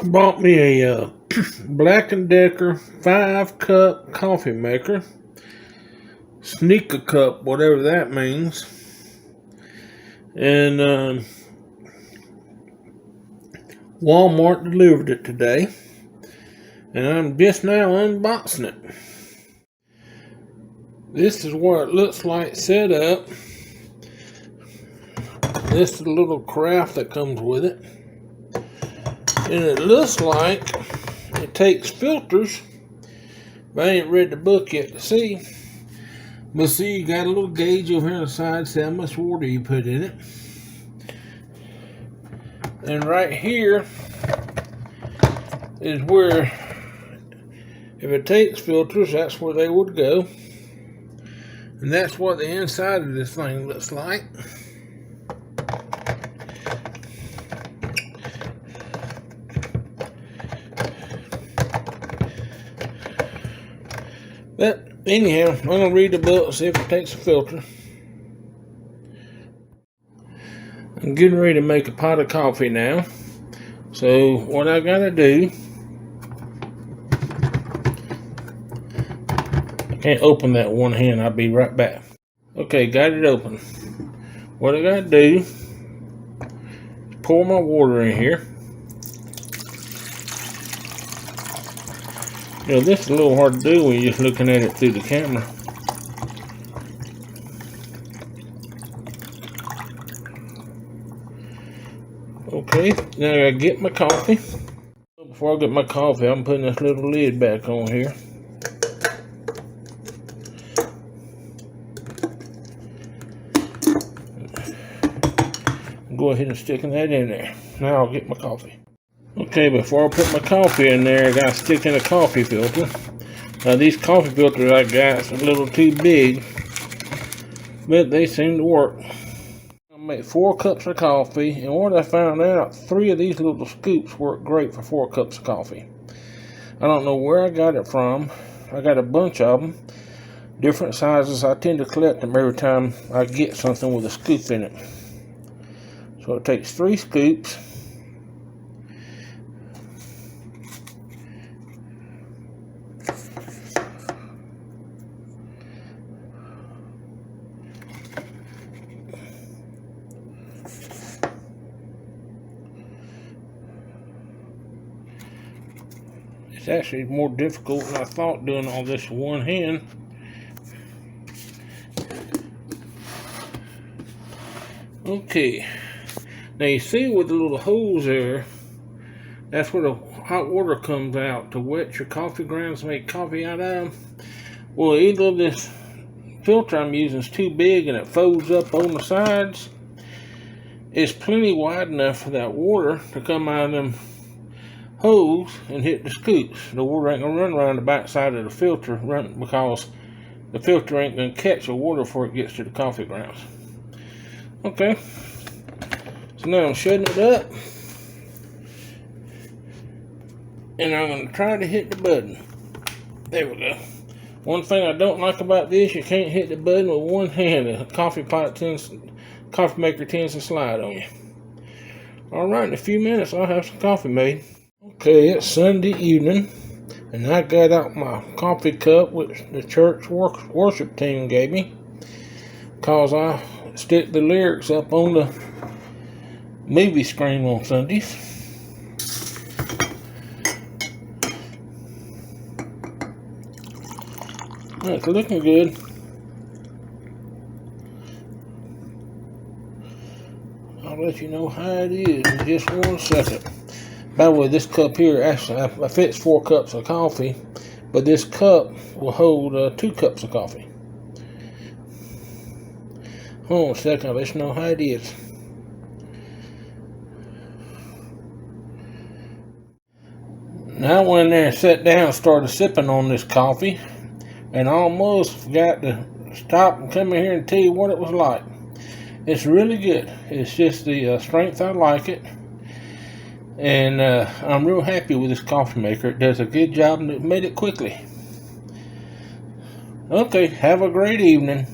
Bought me a Black+Decker 5-cup coffee maker. Sneaker cup, whatever that means. And Walmart delivered it today. And I'm just now unboxing it. This is what it looks like set up. This is the little craft that comes with it. And it looks like it takes filters. But I ain't read the book yet to see. But see, you got a little gauge over here on the side, see how much water you put in it. And right here is where, if it takes filters, that's where they would go. And that's what the inside of this thing looks like. But anyhow, I'm going to read the book and see if it takes a filter. I'm getting ready to make a pot of coffee now. So what I got to do, I can't open that one hand, I'll be right back. Okay, got it open. What I got to do is pour my water in here. You know, this is a little hard to do when you're just looking at it through the camera. Okay, now I gotta get my coffee. Before I get my coffee, I'm putting this little lid back on here. Go ahead and stick that in there. Now I'll get my coffee. Okay, before I put my coffee in there, I gotta stick in a coffee filter. Now these coffee filters I got are a little too big, but they seem to work. I made 4 cups of coffee, and what I found out, 3 of these little scoops work great for 4 cups of coffee. I don't know where I got it from. I got a bunch of them, different sizes. I tend to collect them every time I get something with a scoop in it. So it takes 3 scoops. It's actually more difficult than I thought doing all this with one hand. Okay, now you see with the little holes there, that's where the hot water comes out to wet your coffee grounds, make coffee out of them. Well, either this filter I'm using is too big and it folds up on the sides. It's plenty wide enough for that water to come out of them holes and hit the scoops. The water ain't gonna run around the back side of the filter, because the filter ain't gonna catch the water before it gets to the coffee grounds. Okay, so now I'm shutting it up, and I'm gonna try to hit the button. There we go. One thing I don't like about this, you can't hit the button with one hand. The coffee maker tends to slide on you. All right, in a few minutes I'll have some coffee made. Okay, it's Sunday evening, and I got out my coffee cup which the church worship team gave me, because I stick the lyrics up on the movie screen on Sundays. It's looking good. I'll let you know how it is in just 1 second. By the way, this cup here, actually, I fits 4 cups of coffee, but this cup will hold 2 cups of coffee. Hold on a second, I'll let you know how it is. Now I went in there and sat down and started sipping on this coffee, and I almost forgot to stop and come in here and tell you what it was like. It's really good. It's just the strength I like it. And I'm real happy with this coffee maker. It does a good job and it made it quickly. Okay, have a great evening.